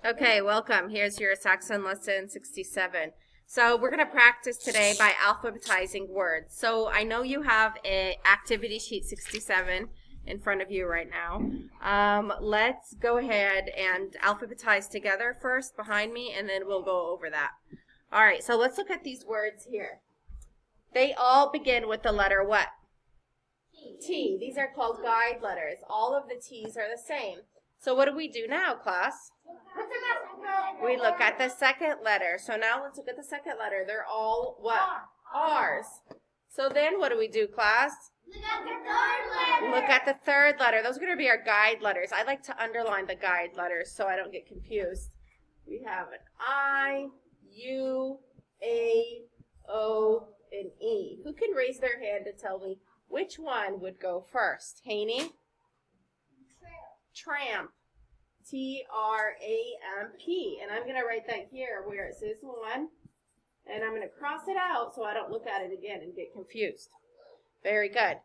Okay, welcome. Here's your Saxon Lesson 67. So we're going to practice today by alphabetizing words. So I know you have a activity sheet 67 in front of you right now. Let's go ahead and alphabetize together first behind me, and then we'll go over that. All right, so let's look at these words here. They all begin with the letter what? T. These are called guide letters. All of the T's are the same. So what do we do now, class? We look at the second letter. So now let's look at the second letter. They're all what? R's. So then what do we do, class? Look at the third letter. Look at the third letter. Those are going to be our guide letters. I like to underline the guide letters so I don't get confused. We have an I, U, A, O, and E. Who can raise their hand to tell me which one would go first? Haney? Tramp. T-R-A-M-P. And I'm going to write that here where it says 1. And I'm going to cross it out so I don't look at it again and get confused. Very good.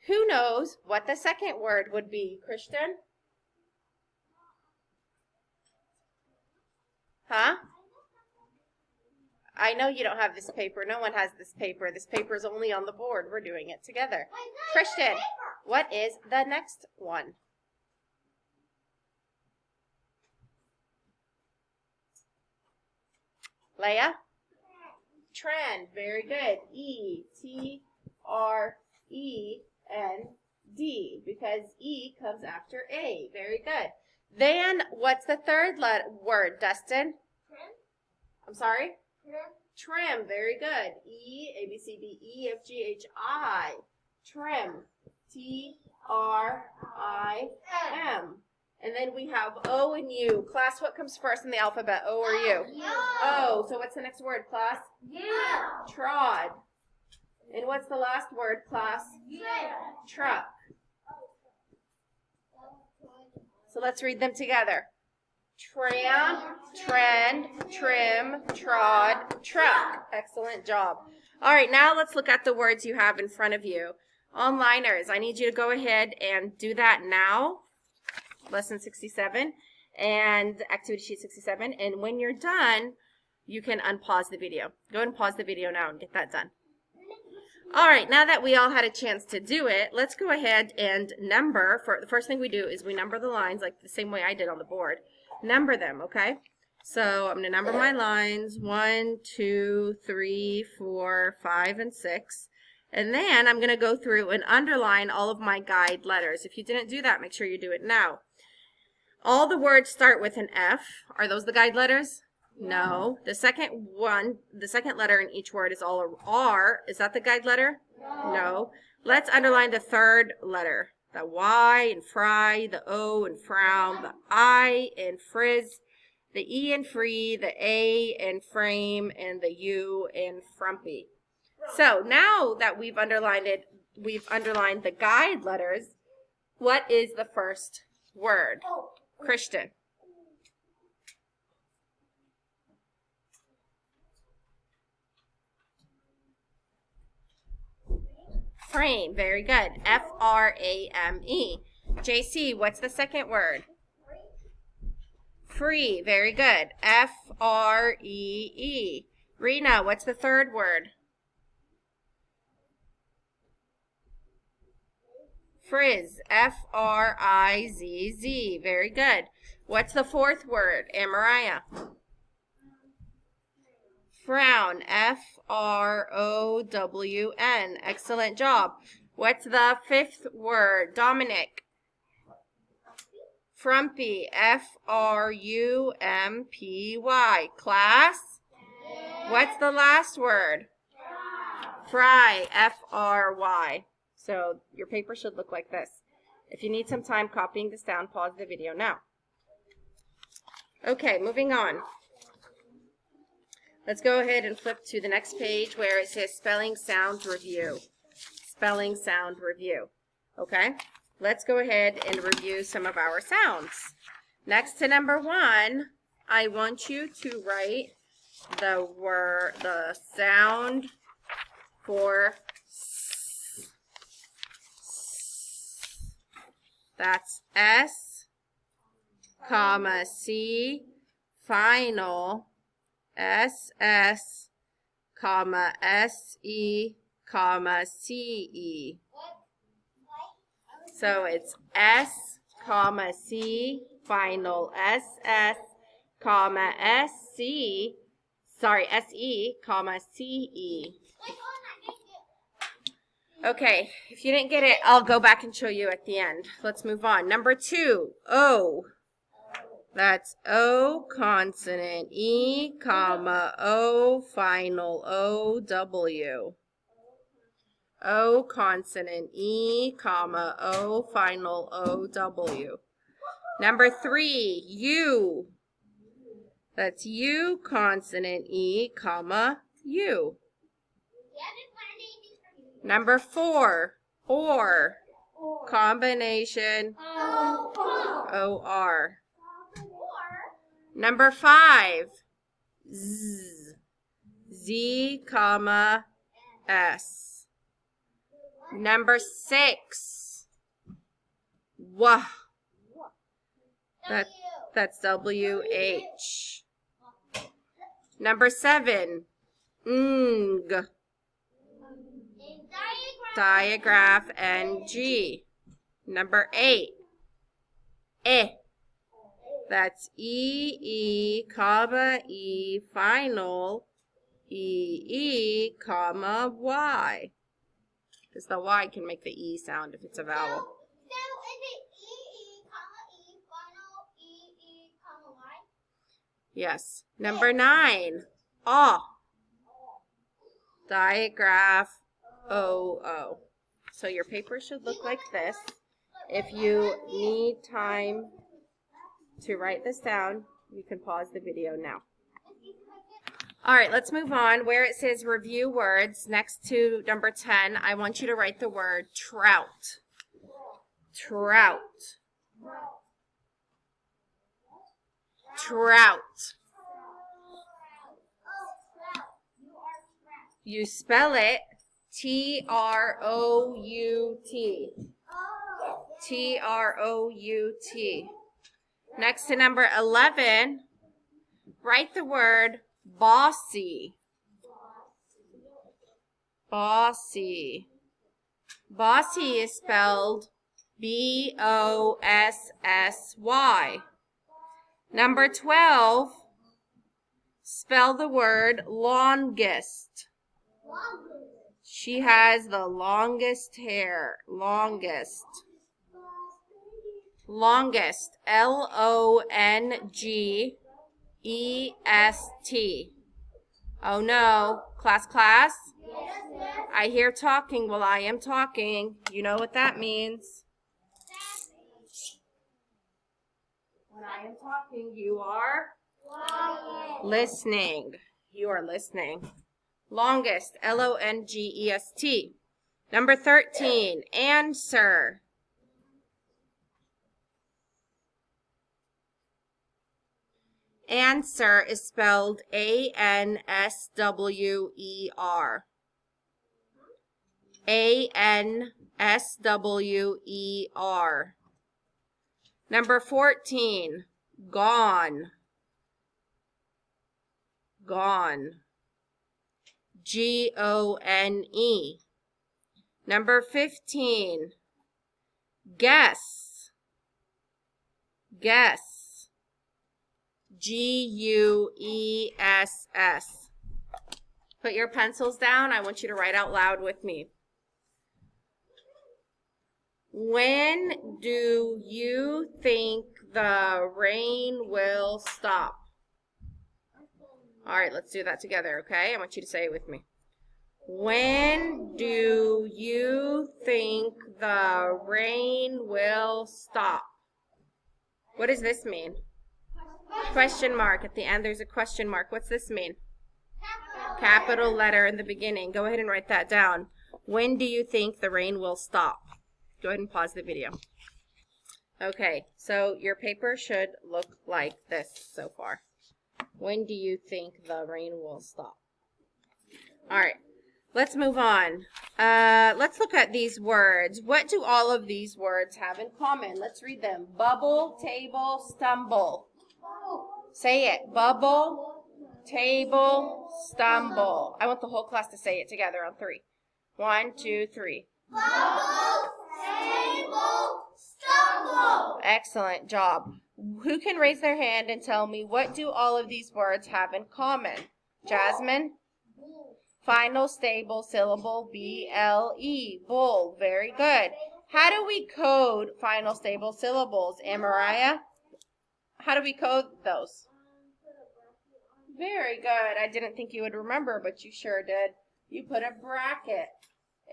Who knows what the second word would be, Christian? Huh? I know you don't have this paper. No one has this paper. This paper is only on the board. We're doing it together. Christian, what is the next one? Leah? Trend. Very good. E-T-R-E-N-D, because E comes after A. Very good. Then what's the third word, Dustin? Trim. I'm sorry? Trim. Trim. Very good. E, A, B, C, D, E, F, G, H, I. Trim. T-R-I-M. And then we have O and U. Class, what comes first in the alphabet, O or U? O. So what's the next word, class? Trod. And what's the last word, class? Truck. So let's read them together. Tramp, trend, trim, trod, truck. Excellent job. All right, now let's look at the words you have in front of you. Onliners, I need you to go ahead and do that now. Lesson 67 and activity sheet 67. And when you're done, you can unpause the video. Go ahead and pause the video now and get that done. All right, now that we all had a chance to do it, let's go ahead and number. The first thing we do is we number the lines like the same way I did on the board. Number them, okay? So I'm going to number my lines 1, 2, 3, 4, 5, and 6. And then I'm going to go through and underline all of my guide letters. If you didn't do that, make sure you do it now. All the words start with an F. Are those the guide letters? No. The second letter in each word is all a R. Is that the guide letter? No. Let's underline the third letter. The Y in fry, the O in frown, the I in frizz, the E in free, the A in frame, and the U in frumpy. So now that we've underlined the guide letters. What is the first word? Christian. Frame. Very good. F-R-A-M-E. JC, what's the second word? Free. Very good. F-R-E-E. Rena, what's the third word? Frizz. F-R-I-Z-Z. Very good. What's the fourth word? Mariah? Frown. F-R-O-W-N. Excellent job. What's the fifth word? Dominic? Frumpy. F-R-U-M-P-Y. Class? What's the last word? Fry. F-R-Y. So your paper should look like this. If you need some time copying this down, pause the video now. Okay, moving on. Let's go ahead and flip to the next page where it says spelling sound review. Spelling sound review. Okay, let's go ahead and review some of our sounds. Next to number 1, I want you to write the sound for That's S, comma, C, final, SS, comma, SE, comma, CE. So it's S, comma, C, final, SS, comma, SE, comma, CE. Okay, if you didn't get it, I'll go back and show you at the end. Let's move on. Number 2, O. That's O consonant, E, comma, O, final, O-W. O consonant, E, comma, O, final, O-W. Number 3, U. That's U consonant, E, comma, U. Number 4, OR, combination, O-R. Number 5, Z, Z, comma, S. Number 6, W. That's W-H. Number 7, Ng. Diagraph, N-G. Number 8, Eh. That's E-E, comma, E, final, E-E, comma, Y. Because the Y can make the E sound if it's a vowel. So is it E-E, comma, E, final, E-E, comma, Y? Yes. Number 9, Aw. Diagraph, O-O. So your paper should look like this. If you need time to write this down, you can pause the video now. All right, let's move on. Where it says review words, next to number 10, I want you to write the word trout. Trout. Trout. You spell it T-R-O-U-T. T-R-O-U-T. Next to number 11, write the word bossy. Bossy. Bossy is spelled B-O-S-S-Y. Number 12, spell the word longest. She has the longest hair. Longest. Longest. L-O-N-G-E-S-T. Oh no. Class? I hear talking while I am talking. You know what that means. When I am talking, you are listening. You are listening. Longest. L-O-N-G-E-S-T. Number 13. Answer. Answer is spelled A-N-S-W-E-R. A-N-S-W-E-R. Number 14. Gone. Gone. G-O-N-E. Number 15. Guess. Guess. G-U-E-S-S. Put your pencils down. I want you to write out loud with me. When do you think the rain will stop? All right, let's do that together, okay? I want you to say it with me. When do you think the rain will stop? What does this mean? Question mark. At the end, there's a question mark. What's this mean? Capital letter in the beginning. Go ahead and write that down. When do you think the rain will stop? Go ahead and pause the video. Okay, so your paper should look like this so far. When do you think the rain will stop? All right, let's move on. Let's look at these words. What do all of these words have in common? Let's read them. Bubble, table, stumble. Say it. Bubble, table, stumble. I want the whole class to say it together on 3. 1, 2, 3. Bubble, table, stumble. Excellent job. Who can raise their hand and tell me what do all of these words have in common? Jasmine? Final stable syllable, B-L-E. Bull. Very good. How do we code final stable syllables? And Mariah? How do we code those? Very good. I didn't think you would remember, but you sure did. You put a bracket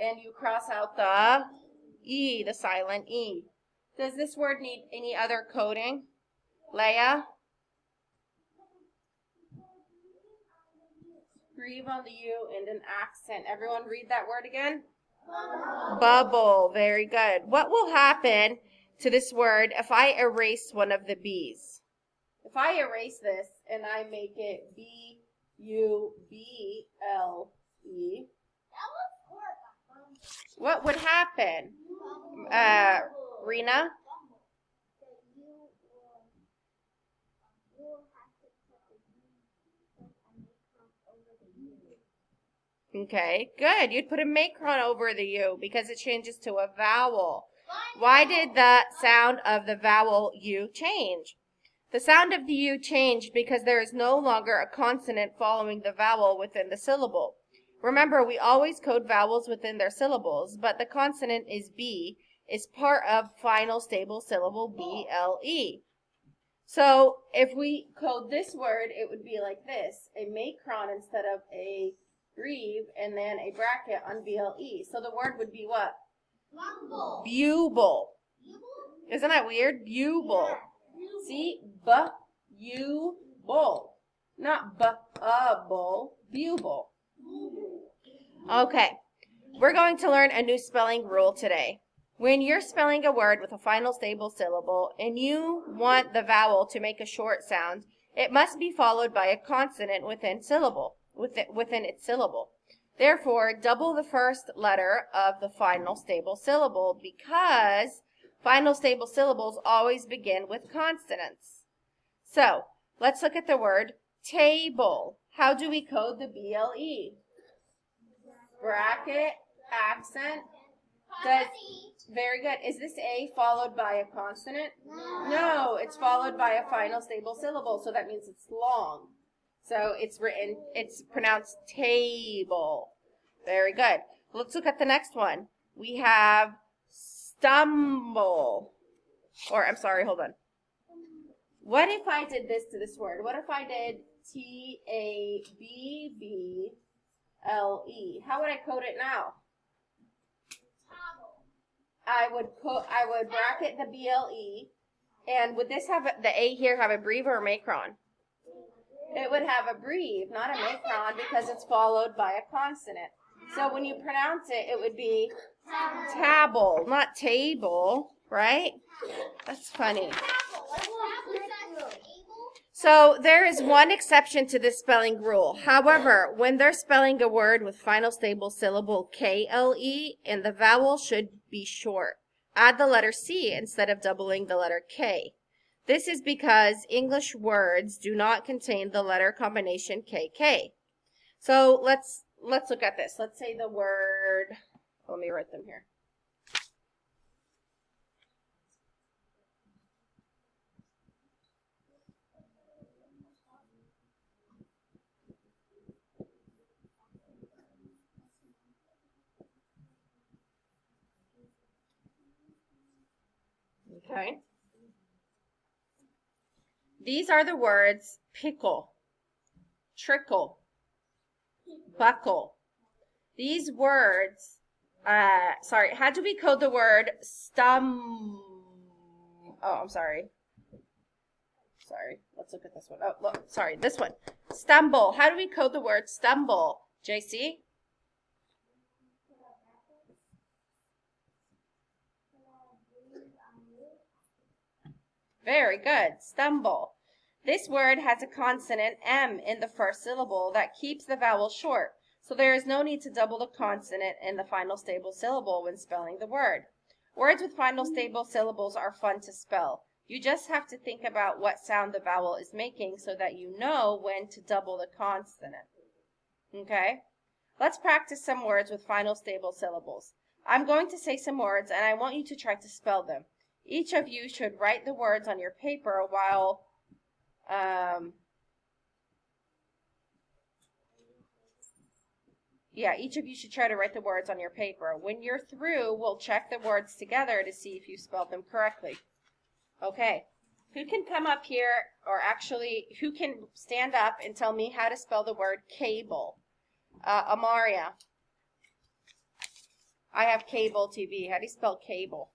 and you cross out the E, the silent E. Does this word need any other coding? Leah? Breathe on the U and an accent. Everyone read that word again? Bubble. Very good. What will happen to this word if I erase one of the B's? If I erase this and I make it B-U-B-L-E, what would happen? Rena? Okay, good. You'd put a macron over the U because it changes to a vowel. Why did the sound of the vowel U change? The sound of the U changed because there is no longer a consonant following the vowel within the syllable. Remember, we always code vowels within their syllables, but the consonant is B, is part of final stable syllable B-L-E. So if we code this word, it would be like this, a macron instead of a breathe, and then a bracket on B-L-E. So the word would be what? Buble. Isn't that weird? Buble. See? Bu-you-bull. Not bu-a-bull. Buble. Okay. We're going to learn a new spelling rule today. When you're spelling a word with a final stable syllable and you want the vowel to make a short sound, it must be followed by a consonant within its syllable. Therefore, double the first letter of the final stable syllable because final stable syllables always begin with consonants. So, let's look at the word table. How do we code the B-L-E? Bracket, accent. Very good. Is this A followed by a consonant? No, it's followed by a final stable syllable, so that means it's long. So it's pronounced table. Very good. Let's look at the next one. We have stumble. Or, I'm sorry, hold on. What if I did this to this word? What if I did T-A-B-B-L-E? How would I code it now? I would bracket the B-L-E. And would this have, the A here have a breathe or a macron? It would have a breathe, not a macron, because it's followed by a consonant. So when you pronounce it, it would be table, not table, right? That's funny. So there is one exception to this spelling rule. However, when they're spelling a word with final stable syllable K-L-E, and the vowel should be short, add the letter C instead of doubling the letter K. This is because English words do not contain the letter combination KK. So let's look at this. Let's say the word, let me write them here. Okay. These are the words pickle, trickle, buckle. These words, how do we code the word sorry, let's look at this one. Oh, look, sorry, this one. Stumble. How do we code the word stumble? JC? Very good. Stumble. This word has a consonant M in the first syllable that keeps the vowel short, so there is no need to double the consonant in the final stable syllable when spelling the word. Words with final stable syllables are fun to spell. You just have to think about what sound the vowel is making so that you know when to double the consonant. Okay? Let's practice some words with final stable syllables. I'm going to say some words and I want you to try to spell them. Each of you should write the words on your paper while each of you should try to write the words on your paper. When you're through, we'll check the words together to see if you spelled them correctly. Okay. Who can come up here, or actually, who can stand up and tell me how to spell the word cable? Amaria. I have cable TV. How do you spell cable?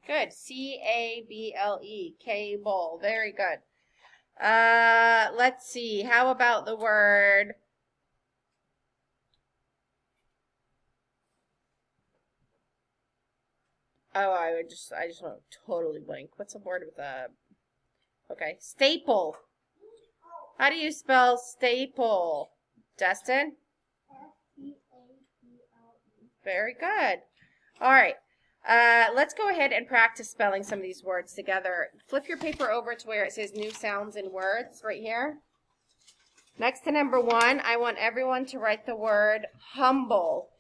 Good. C-A-B-L-E. Cable. Very good. Let's see. How about the word... Oh, I just went totally blank. What's a word with a... Okay. Staple. How do you spell staple? Justin? S-T-A-P-L-E. Very good. All right. Let's go ahead and practice spelling some of these words together. Flip your paper over to where it says new sounds and words right here. Next to number 1, I want everyone to write the word humble.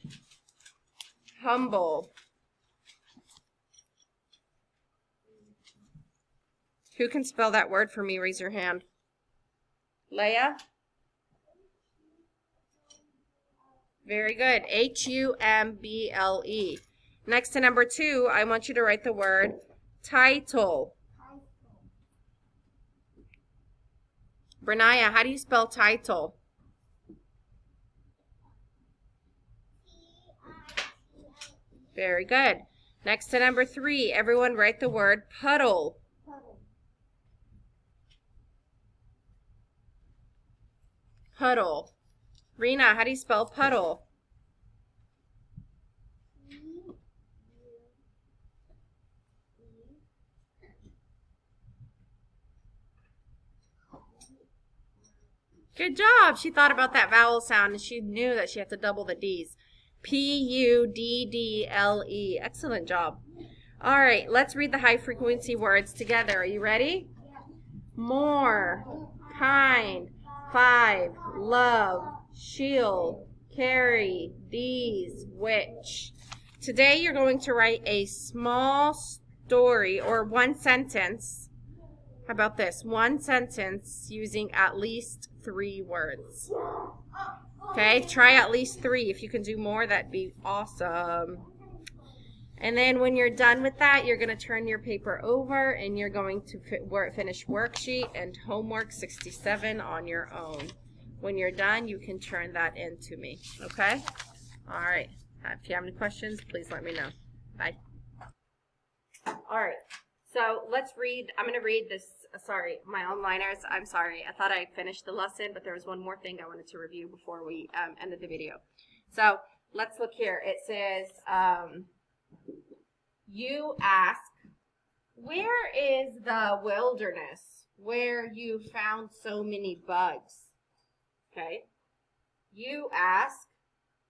Humble. Who can spell that word for me? Raise your hand. Leah? Very good. H-U-M-B-L-E. Next to number 2, I want you to write the word title. Brenaya, how do you spell title? Very good. Next to number 3, everyone write the word puddle. Puddle. Rena, how do you spell puddle? Good job. She thought about that vowel sound and she knew that she had to double the D's. P-U-D-D-L-E. Excellent job. All right, let's read the high frequency words together. Are you ready? More, kind, 5, love, shield, carry, these, which. Today you're going to write a small story or one sentence. How about this? One sentence using at least 3 words. Okay, try at least 3. If you can do more, that'd be awesome. And then when you're done with that, you're going to turn your paper over and you're going to finish worksheet and homework 67 on your own. When you're done, you can turn that in to me. Okay? All right. If you have any questions, please let me know. Bye. All right. So let's read. I'm going to read this. Sorry, my onliners. I'm sorry. I thought I finished the lesson, but there was one more thing I wanted to review before we ended the video. So let's look here. It says, you ask, where is the wilderness where you found so many bugs? Okay. You ask,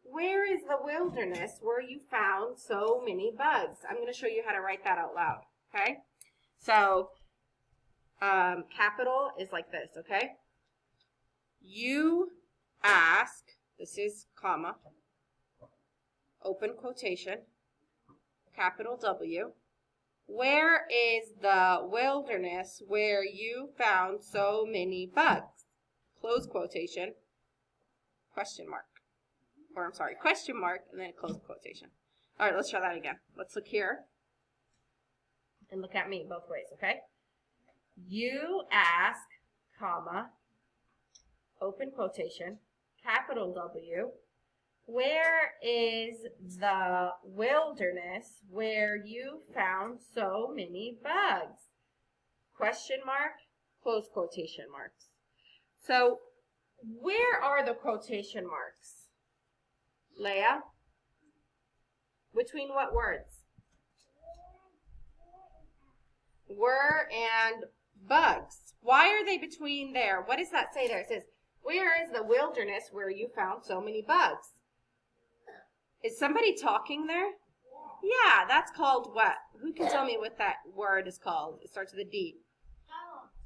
where is the wilderness where you found so many bugs? I'm going to show you how to write that out loud. Okay. So, capital is like this. Okay. You ask, this is comma, open quotation, capital W. Where is the wilderness where you found so many bugs? Close quotation, question mark. Or I'm sorry, question mark, and then a close quotation. All right, let's try that again. Let's look here. And look at me both ways, okay? You ask, comma, open quotation, capital W. Where is the wilderness where you found so many bugs? Question mark, close quotation marks. So, where are the quotation marks? Leah? Between what words? Were and bugs. Why are they between there? What does that say there? It says, Where is the wilderness where you found so many bugs? Is somebody talking there? Yeah, that's called what? Who can tell me what that word is called? It starts with a D.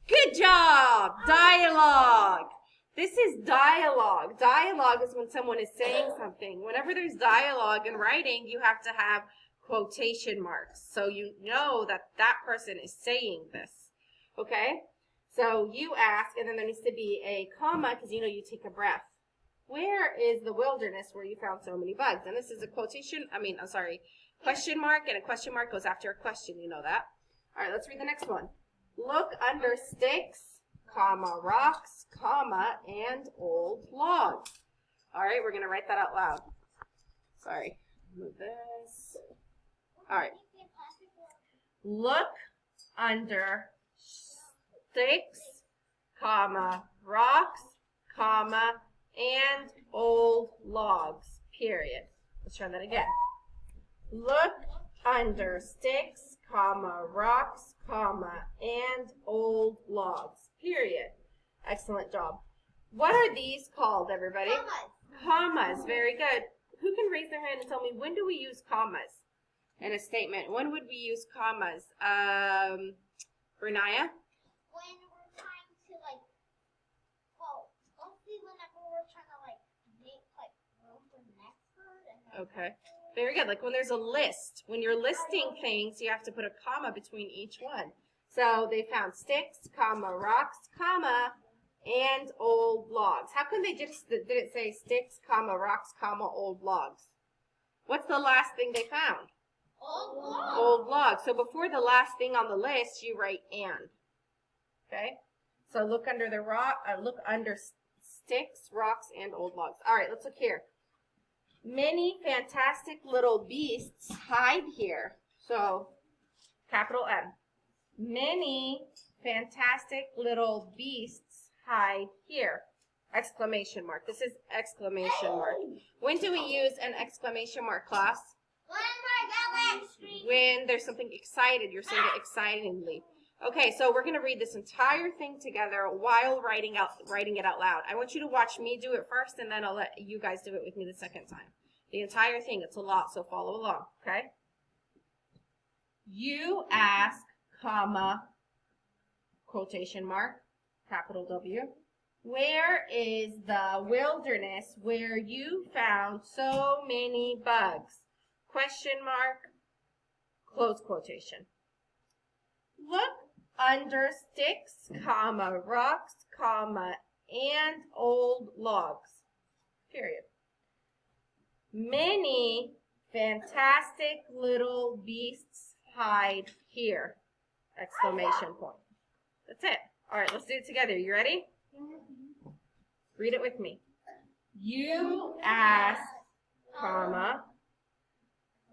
Good job! Dialogue. This is dialogue. Dialogue is when someone is saying something. Whenever there's dialogue in writing, you have to have quotation marks. So you know that that person is saying this. Okay? So you ask, and then there needs to be a comma because you know you take a breath. Where is the wilderness where you found so many bugs? And this is a question mark, and a question mark goes after a question. You know that. All right, let's read the next one. Look under sticks, comma, rocks, comma, and old logs. All right, we're going to write that out loud. Sorry. Move this. All right. Look under sticks, comma, rocks, comma, and old logs, period. Let's try that again. Look under sticks, comma, rocks, comma, and old logs, period. Excellent job. What are these called, everybody? Commas. Very good. Who can raise their hand and tell me, when do we use commas in a statement? When would we use commas? Bernaya? When we're trying to mostly whenever we're trying to make room for the next word. Okay. Very good. Like when there's a list. When you're listing things, you have to put a comma between each one. So they found sticks, comma, rocks, comma, and old logs. How come they just didn't say sticks, comma, rocks, comma, old logs? What's the last thing they found? Old logs. Old logs. So before the last thing on the list, you write and. Okay? So look under sticks, rocks, and old logs. All right, let's look here. Many fantastic little beasts hide here. So, capital M. Many fantastic little beasts hide here. Exclamation mark. This is exclamation mark. When do we use an exclamation mark, class? When there's something excited. You're saying it excitedly. Okay, so we're going to read this entire thing together while writing it out loud. I want you to watch me do it first, and then I'll let you guys do it with me the second time. The entire thing. It's a lot, so follow along, okay? You ask, comma, quotation mark, capital W. Where is the wilderness where you found so many bugs? Question mark, close quotation. Look under sticks, comma, rocks, comma, and old logs, period. Many fantastic little beasts hide here, exclamation point. That's it. All right, let's do it together. You ready? Read it with me. You ask, comma,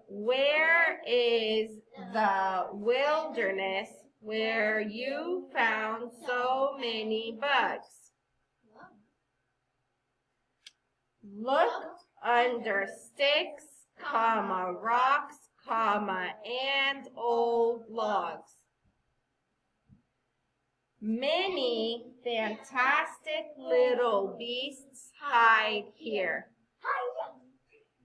where is the wilderness where you found so many bugs? Look under sticks, comma, rocks, comma, and old logs. Many fantastic little beasts hide here.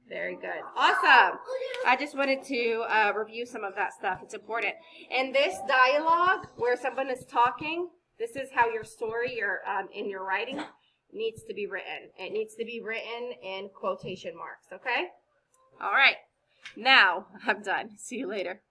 Very good. Awesome. I just wanted to review some of that stuff. It's important. In this dialogue where someone is talking, this is how your story in your writing needs to be written. It needs to be written in quotation marks, okay? All right. Now, I'm done. See you later.